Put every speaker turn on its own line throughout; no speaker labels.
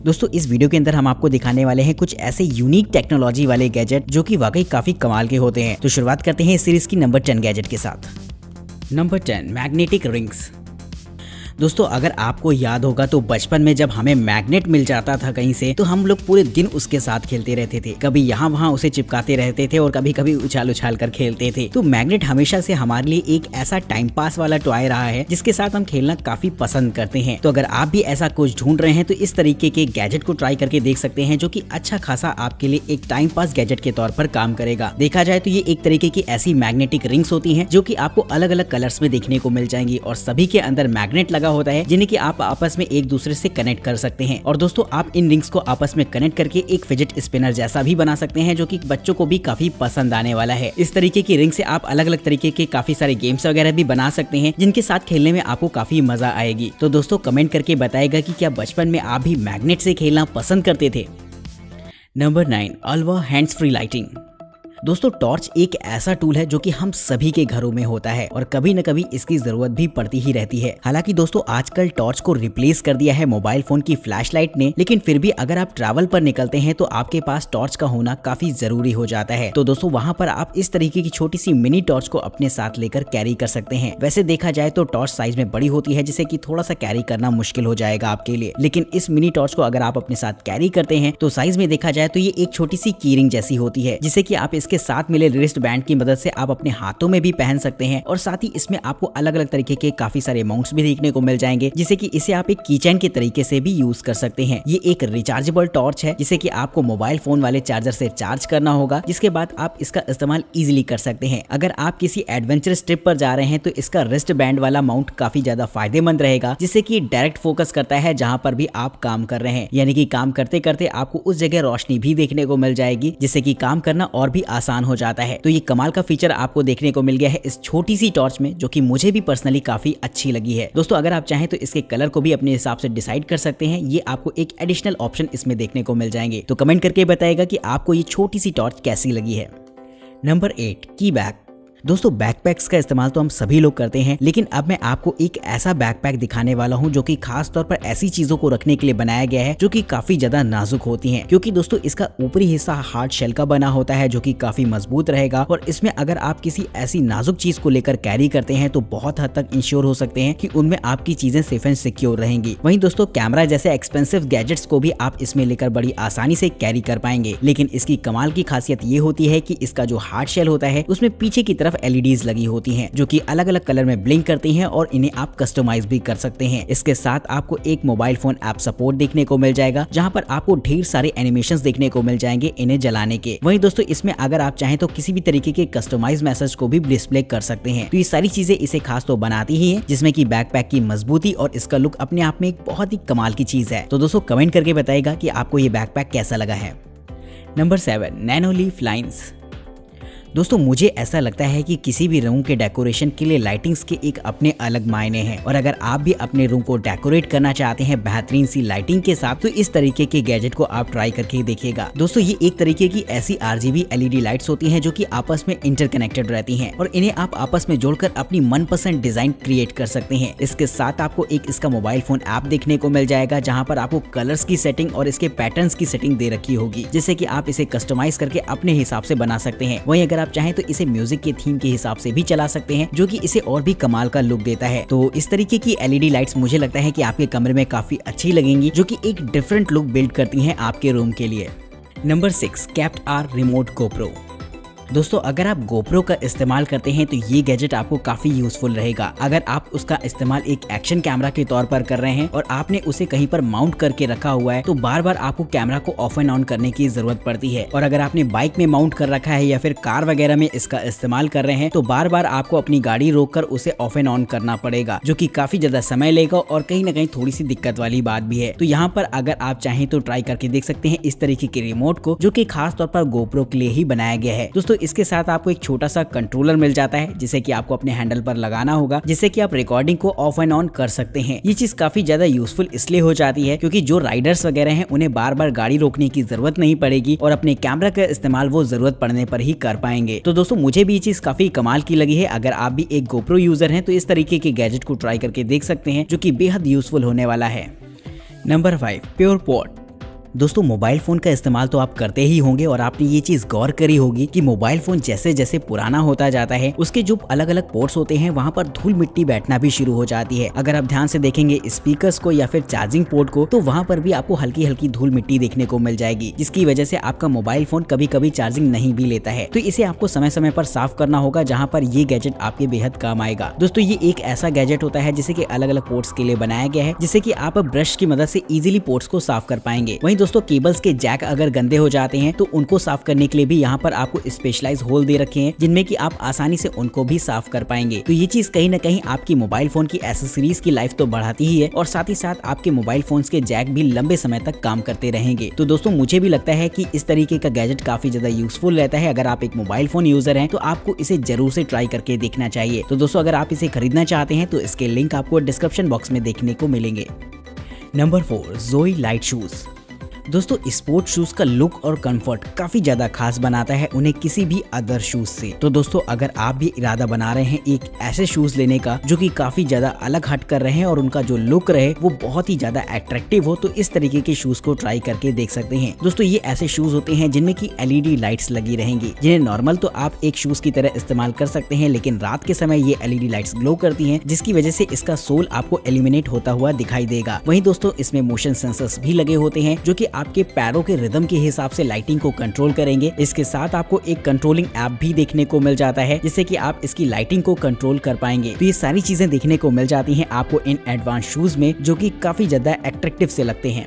दोस्तों इस वीडियो के अंदर हम आपको दिखाने वाले हैं कुछ ऐसे यूनिक टेक्नोलॉजी वाले गैजेट जो कि वाकई काफी कमाल के होते हैं। तो शुरुआत करते हैं इस सीरीज की नंबर 10 गैजेट के साथ। Number 10 magnetic rings. दोस्तों अगर आपको याद होगा तो बचपन में जब हमें मैग्नेट मिल जाता था कहीं से तो हम लोग पूरे दिन उसके साथ खेलते रहते थे, कभी यहाँ वहाँ उसे चिपकाते रहते थे और कभी कभी उछाल उछाल कर खेलते थे। तो मैग्नेट हमेशा से हमारे लिए एक ऐसा टाइम पास वाला टॉय रहा है जिसके साथ हम खेलना काफी पसंद करते हैं। तो अगर आप भी ऐसा कुछ ढूंढ रहे हैं तो इस तरीके के गैजेट को ट्राई करके देख सकते हैं जो कि अच्छा खासा आपके लिए एक टाइम पास गैजेट के तौर पर काम करेगा। देखा जाए तो ये एक तरीके की ऐसी मैग्नेटिक रिंग्स होती हैं जो कि आपको अलग अलग कलर्स में देखने को मिल जाएंगी और सभी के अंदर मैग्नेट लगा होता है जिन्हें कि आप आपस में एक दूसरे से कनेक्ट कर सकते हैं। और दोस्तों आप इन रिंग्स को आपस में कनेक्ट करके एक फिजेट स्पिनर जैसा भी बना सकते हैं जो कि बच्चों को भी काफी पसंद आने वाला है। इस तरीके की रिंग से आप अलग अलग तरीके के काफी सारे गेम्स वगैरह भी बना सकते हैं जिनके साथ खेलने में आपको काफी मजा आएगी। तो दोस्तों कमेंट करके बताएगा कि क्या बचपन में आप भी मैग्नेट से खेलना पसंद करते थे। Number 9 Alva hands free lighting. दोस्तों टॉर्च एक ऐसा टूल है जो कि हम सभी के घरों में होता है और कभी न कभी इसकी जरूरत भी पड़ती ही रहती है। हालांकि दोस्तों आजकल टॉर्च को रिप्लेस कर दिया है मोबाइल फोन की फ्लैशलाइट ने, लेकिन फिर भी अगर आप ट्रैवल पर निकलते हैं तो आपके पास टॉर्च का होना काफी जरूरी हो जाता है। तो दोस्तों वहां पर आप इस तरीके की छोटी सी मिनी टॉर्च को अपने साथ लेकर कैरी कर सकते हैं। वैसे देखा जाए तो टॉर्च साइज में बड़ी होती है जिसे कि थोड़ा सा कैरी करना मुश्किल हो जाएगा आपके लिए, लेकिन इस मिनी टॉर्च को अगर आप अपने साथ कैरी करते हैं तो साइज में देखा जाए तो ये एक छोटी सी कीरिंग जैसी होती है जिसे कि आप इसके साथ मिले रिस्ट बैंड की मदद से आप अपने हाथों में भी पहन सकते हैं। और साथ ही इसमें आपको अलग अलग तरीके के काफी सारे माउंट्स भी देखने को मिल जाएंगे जिसे कि इसे आप एक कीचेन के तरीके से भी यूज कर सकते हैं। ये एक रिचार्जेबल टॉर्च है जिसे कि आपको मोबाइल फोन वाले चार्जर से चार्ज करना होगा, जिसके बाद आप इसका इस्तेमाल इजीली कर सकते हैं। अगर आप किसी एडवेंचरस ट्रिप पर जा रहे हैं तो इसका रिस्ट बैंड वाला माउंट काफी ज्यादा फायदेमंद रहेगा जिससे कि डायरेक्ट फोकस करता है जहां पर भी आप काम कर रहे हैं, यानी कि काम करते करते आपको उस जगह रोशनी भी देखने को मिल जाएगी जिससे कि काम करना और भी आसान हो जाता है। तो ये कमाल का फीचर आपको देखने को मिल गया है इस छोटी सी टॉर्च में जो कि मुझे भी पर्सनली काफी अच्छी लगी है। दोस्तों अगर आप चाहें तो इसके कलर को भी अपने हिसाब से डिसाइड कर सकते हैं, ये आपको एक एडिशनल ऑप्शन इसमें देखने को मिल जाएंगे। तो कमेंट करके बताएगा कि आपको ये छोटी सी टॉर्च कैसी लगी है। नंबर 8 की बैग। दोस्तों बैकपैक्स का इस्तेमाल तो हम सभी लोग करते हैं, लेकिन अब मैं आपको एक ऐसा बैकपैक दिखाने वाला हूं जो कि खास तौर पर ऐसी चीजों को रखने के लिए बनाया गया है जो कि काफी ज्यादा नाजुक होती हैं, क्योंकि दोस्तों इसका ऊपरी हिस्सा हार्ड शेल का बना होता है जो कि काफी मजबूत रहेगा और इसमें अगर आप किसी ऐसी नाजुक चीज को लेकर कैरी करते हैं तो बहुत हद तक इंश्योर हो सकते हैं कि उनमें आपकी चीजें सेफ एंड सिक्योर रहेंगी। वहीं दोस्तों कैमरा जैसे एक्सपेंसिव गैजेट्स को भी आप इसमें लेकर बड़ी आसानी से कैरी कर पाएंगे, लेकिन इसकी कमाल की खासियत ये होती है कि इसका जो हार्ड शेल होता है उसमें पीछे की तरफ एलईडीज लगी होती हैं जो कि अलग अलग कलर में ब्लिंक करती हैं और इन्हें आप कस्टमाइज भी कर सकते हैं। इसके साथ आपको एक मोबाइल फोन ऐप सपोर्ट देखने को मिल जाएगा जहां पर आपको ढेर सारे एनिमेशंस देखने को मिल जाएंगे इन्हें जलाने के। वहीं दोस्तों इसमें अगर आप चाहें तो किसी भी तरीके के कस्टमाइज मैसेज को भी डिस्प्ले कर सकते हैं। तो ये सारी चीजें इसे खास तो बनाती ही है, जिसमें की बैकपैक की मजबूती और इसका लुक अपने आप में एक बहुत ही कमाल की चीज है। तो दोस्तों कमेंट करके बताएगा कि आपको ये बैकपैक कैसा लगा है। Number 7 nano leaf lines. दोस्तों मुझे ऐसा लगता है कि किसी भी रूम के डेकोरेशन के लिए लाइटिंग्स के एक अपने अलग मायने हैं, और अगर आप भी अपने रूम को डेकोरेट करना चाहते हैं बेहतरीन सी लाइटिंग के साथ तो इस तरीके के गैजेट को आप ट्राई करके देखिएगा। दोस्तों ये एक तरीके की ऐसी RGB LED लाइट्स होती हैं जो कि आपस में इंटरकनेक्टेड रहती हैं और इन्हें आप आपस में जोड़कर अपनी मनपसंद डिजाइन क्रिएट कर सकते हैं। इसके साथ आपको एक इसका मोबाइल फोन ऐप देखने को मिल जाएगा जहाँ पर आपको कलर्स की सेटिंग और इसके पैटर्न्स की सेटिंग दे रखी होगी जिससे कि आप इसे कस्टमाइज करके अपने हिसाब से बना सकते हैं। वहीं अगर आप चाहें तो इसे म्यूजिक के थीम के हिसाब से भी चला सकते हैं जो कि इसे और भी कमाल का लुक देता है। तो इस तरीके की LED लाइट्स मुझे लगता है कि आपके कमरे में काफी अच्छी लगेंगी जो कि एक डिफरेंट लुक बिल्ड करती हैं आपके रूम के लिए। नंबर 6 कैप्ट आर रिमोट गोप्रो। दोस्तों अगर आप गोप्रो का इस्तेमाल करते हैं तो ये गैजेट आपको काफी यूजफुल रहेगा। अगर आप उसका इस्तेमाल एक एक्शन कैमरा के तौर पर कर रहे हैं और आपने उसे कहीं पर माउंट करके रखा हुआ है तो बार बार आपको कैमरा को ऑफ एंड ऑन करने की जरूरत पड़ती है, और अगर आपने बाइक में माउंट कर रखा है या फिर कार वगैरह में इसका इस्तेमाल कर रहे हैं तो बार बार आपको अपनी गाड़ी रोककर उसे ऑफ एंड ऑन करना पड़ेगा जो कि काफी ज्यादा समय लेगा और कहीं ना कहीं थोड़ी सी दिक्कत वाली बात भी है। तो यहाँ पर अगर आप चाहें तो ट्राई करके देख सकते हैं इस तरीके के रिमोट को जो कि खास तौर पर गोप्रो के लिए ही बनाया गया है। दोस्तों इसके साथ आपको एक छोटा सा कंट्रोलर मिल जाता है जिसे कि आपको अपने हैंडल पर लगाना होगा जिससे कि आप रिकॉर्डिंग को ऑफ एंड ऑन कर सकते हैं। ये चीज काफी ज्यादा यूजफुल इसलिए हो जाती है क्योंकि जो राइडर्स वगैरह हैं उन्हें बार बार गाड़ी रोकने की जरूरत नहीं पड़ेगी और अपने कैमरा का इस्तेमाल वो जरूरत पड़ने पर ही कर पाएंगे। तो दोस्तों मुझे भी ये चीज काफी कमाल की लगी है। अगर आप भी एक गोप्रो यूजर हैं तो इस तरीके के गैजेट को ट्राई करके देख सकते हैं जो कि बेहद यूजफुल होने वाला है। Number 5 pure pot. दोस्तों मोबाइल फोन का इस्तेमाल तो आप करते ही होंगे और आपने ये चीज गौर करी होगी कि मोबाइल फोन जैसे जैसे पुराना होता जाता है उसके जो अलग अलग पोर्ट्स होते हैं वहाँ पर धूल मिट्टी बैठना भी शुरू हो जाती है। अगर आप ध्यान से देखेंगे स्पीकर्स को या फिर चार्जिंग पोर्ट को तो वहाँ पर भी आपको हल्की हल्की धूल मिट्टी देखने को मिल जाएगी, जिसकी वजह से आपका मोबाइल फोन कभी कभी चार्जिंग नहीं भी लेता है। तो इसे आपको समय समय पर साफ करना होगा, जहाँ पर ये गैजेट आपके बेहद काम आएगा। दोस्तों ये एक ऐसा गैजेट होता है जिसे कि अलग अलग पोर्ट्स के लिए बनाया गया है, जिससे कि आप ब्रश की मदद से इजीली पोर्ट्स को साफ कर पाएंगे। वहीं दोस्तों केबल्स के जैक अगर गंदे हो जाते हैं तो उनको साफ करने के लिए भी यहाँ पर आपको स्पेशलाइज होल दे रखे हैं, जिनमें कि आप आसानी से उनको भी साफ कर पाएंगे। तो ये चीज कहीं ना कहीं आपकी मोबाइल फोन की एसेसरीज की लाइफ तो बढ़ाती ही है और साथ ही साथ आपके मोबाइल फोन्स के जैक भी लंबे समय तक काम करते रहेंगे। तो दोस्तों मुझे भी लगता है कि इस तरीके का गैजेट काफी ज्यादा यूजफुल रहता है। अगर आप एक मोबाइल फोन यूजर हैं तो आपको इसे जरूर से ट्राई करके देखना चाहिए। तो दोस्तों अगर आप इसे खरीदना चाहते हैं तो इसके लिंक आपको डिस्क्रिप्शन बॉक्स में देखने को मिलेंगे। नंबर 4 जोई लाइट शूज। दोस्तों स्पोर्ट शूज का लुक और कंफर्ट काफी ज्यादा खास बनाता है उन्हें किसी भी अदर शूज से। तो दोस्तों अगर आप भी इरादा बना रहे हैं एक ऐसे शूज लेने का जो कि काफी ज्यादा अलग हट कर रहे हैं और उनका जो लुक रहे वो बहुत ही ज्यादा अट्रैक्टिव हो, तो इस तरीके के शूज को ट्राई करके देख सकते हैं। दोस्तों ये ऐसे शूज होते हैं जिनमें की LED लाइट्स लगी रहेंगी, जिन्हें नॉर्मल तो आप एक शूज की तरह इस्तेमाल कर सकते हैं, लेकिन रात के समय ये LED लाइट्स ग्लो करती हैं, जिसकी वजह से इसका सोल आपको एलिमिनेट होता हुआ दिखाई देगा। वहीं दोस्तों इसमें मोशन सेंसर्स भी लगे होते हैं जो कि आपके पैरों के रिदम के हिसाब से लाइटिंग को कंट्रोल करेंगे। इसके साथ आपको एक कंट्रोलिंग ऐप भी देखने को मिल जाता है, जिससे कि आप इसकी लाइटिंग को कंट्रोल कर पाएंगे। तो ये सारी चीजें देखने को मिल जाती हैं आपको इन एडवांस शूज में, जो कि काफी ज्यादा अट्रैक्टिव से लगते हैं।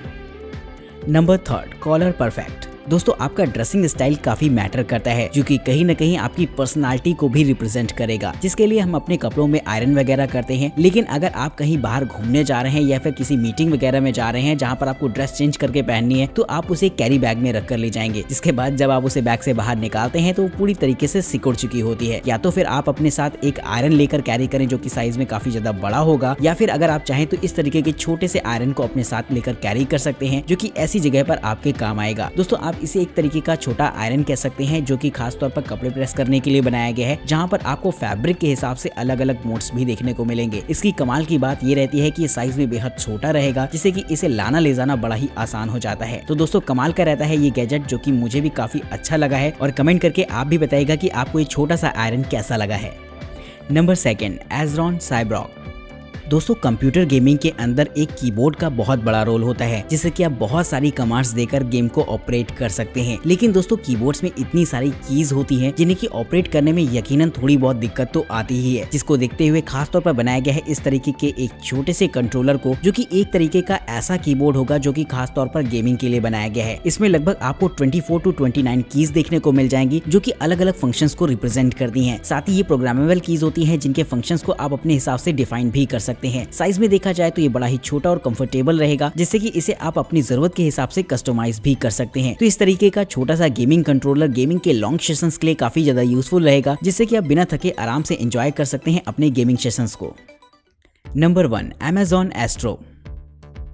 Number 3 collar perfect. दोस्तों आपका ड्रेसिंग स्टाइल काफी मैटर करता है, जो कि कहीं न कहीं आपकी पर्सनालिटी को भी रिप्रेजेंट करेगा, जिसके लिए हम अपने कपड़ों में आयरन वगैरह करते हैं। लेकिन अगर आप कहीं बाहर घूमने जा रहे हैं या फिर किसी मीटिंग वगैरह में जा रहे हैं जहां पर आपको ड्रेस चेंज करके पहननी है, तो आप उसे कैरी बैग में रख कर ले जाएंगे, जिसके बाद जब आप उसे बैग से बाहर निकालते हैं तो वो पूरी तरीके से सिकुड़ चुकी होती है। या तो फिर आप अपने साथ एक आयरन लेकर कैरी करें जो कि साइज में काफी ज्यादा बड़ा होगा, या फिर अगर आप चाहें तो इस तरीके के छोटे से आयरन को अपने साथ लेकर कैरी कर सकते हैं, जो कि ऐसी जगह पर आपके काम आएगा। दोस्तों आप इसे एक तरीके का छोटा आयरन कह सकते हैं, जो कि खास तौर पर कपड़े प्रेस करने के लिए बनाया गया है, जहां पर आपको फैब्रिक के हिसाब से अलग अलग मोड्स भी देखने को मिलेंगे। इसकी कमाल की बात ये रहती है कि ये साइज में बेहद छोटा रहेगा, जिससे कि इसे लाना ले जाना बड़ा ही आसान हो जाता है। तो दोस्तों कमाल का रहता है ये गैजेट, जो कि मुझे भी काफी अच्छा लगा है, और कमेंट करके आप भी बताइएगा कि आपको ये छोटा सा आयरन कैसा लगा है। नंबर 2 एजरॉन साइब्रॉक। दोस्तों कंप्यूटर गेमिंग के अंदर एक कीबोर्ड का बहुत बड़ा रोल होता है, जिससे कि आप बहुत सारी कमांड्स देकर गेम को ऑपरेट कर सकते हैं। लेकिन दोस्तों कीबोर्ड्स में इतनी सारी कीज होती हैं जिन्हें की ऑपरेट करने में यकीनन थोड़ी बहुत दिक्कत तो आती ही है, जिसको देखते हुए खास तौर पर बनाया गया है इस तरीके के एक छोटे से कंट्रोलर को, जो कि एक तरीके का ऐसा कीबोर्ड होगा जो कि खास तौर पर गेमिंग के लिए बनाया गया है। इसमें लगभग आपको 24 to 29 कीज देखने को मिल जाएंगी, जो कि अलग अलग फंक्शंस को रिप्रेजेंट करती हैं। साथ ही ये प्रोग्रामेबल कीज होती हैं, जिनके फंक्शंस को आप अपने हिसाब से डिफाइन भी कर सकते हैं। साइज में देखा जाए तो ये बड़ा ही छोटा और कंफर्टेबल रहेगा, जिससे कि इसे आप अपनी जरूरत के हिसाब से कस्टमाइज भी कर सकते हैं। तो इस तरीके का छोटा सा गेमिंग कंट्रोलर गेमिंग के लॉन्ग सेशंस के लिए काफी ज्यादा यूजफुल रहेगा, जिससे कि आप बिना थके आराम से एंजॉय कर सकते हैं अपने गेमिंग सेशंस को। Number 1 Amazon Astro।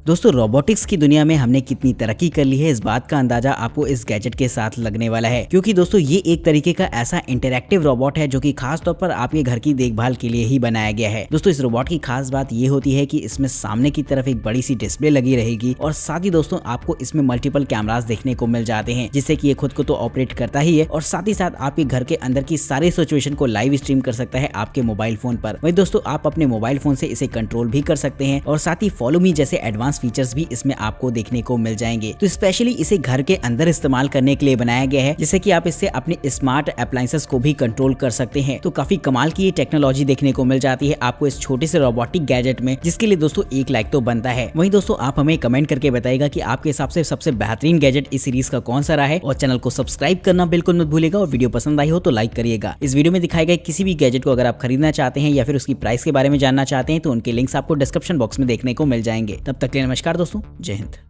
दोस्तों रोबोटिक्स की दुनिया में हमने कितनी तरक्की कर ली है, इस बात का अंदाजा आपको इस गैजेट के साथ लगने वाला है, क्योंकि दोस्तों ये एक तरीके का ऐसा इंटरैक्टिव रोबोट है जो कि खास तौर पर आपके घर की देखभाल के लिए ही बनाया गया है। दोस्तों इस रोबोट की खास बात ये होती है कि इसमें सामने की तरफ एक बड़ी सी डिस्प्ले लगी रहेगी, और साथ ही दोस्तों आपको इसमें मल्टीपल कैमरास देखने को मिल जाते हैं, जिससे कि ये खुद को तो ऑपरेट करता ही है, और साथ ही साथ आपके घर के अंदर की सारी सिचुएशन को लाइव स्ट्रीम कर सकता है आपके मोबाइल फोन पर। वही दोस्तों आप अपने मोबाइल फोन से इसे कंट्रोल भी कर सकते हैं, और साथ ही फॉलो मी जैसे एडवांस फीचर्स भी इसमें आपको देखने को मिल जाएंगे। तो स्पेशली इसे घर के अंदर इस्तेमाल करने के लिए बनाया गया है, जिससे कि आप इससे अपने स्मार्ट अप्लायंसेस को भी कंट्रोल कर सकते हैं। तो काफी कमाल की ये टेक्नोलॉजी देखने को मिल जाती है आपको इस छोटे से रोबोटिक गैजेट में, जिसके लिए दोस्तों 1 लाइक तो बनता है। वहीं दोस्तों आप हमें कमेंट करके बताइएगा कि आपके हिसाब से सबसे बेहतरीन गैजेट इस सीरीज का कौन सा रहा है, और चैनल को सब्सक्राइब करना बिल्कुल मत भूलिएगा, और वीडियो पसंद आई हो तो लाइक करिएगा। इस वीडियो में दिखाए गए किसी भी गैजेट को अगर आप खरीदना चाहते हैं या फिर उसकी प्राइस के बारे में जानना चाहते हैं, तो उनके लिंक्स आपको डिस्क्रिप्शन बॉक्स में देखने को मिल जाएंगे। तब तक के लिए नमस्कार दोस्तों, जय हिंद।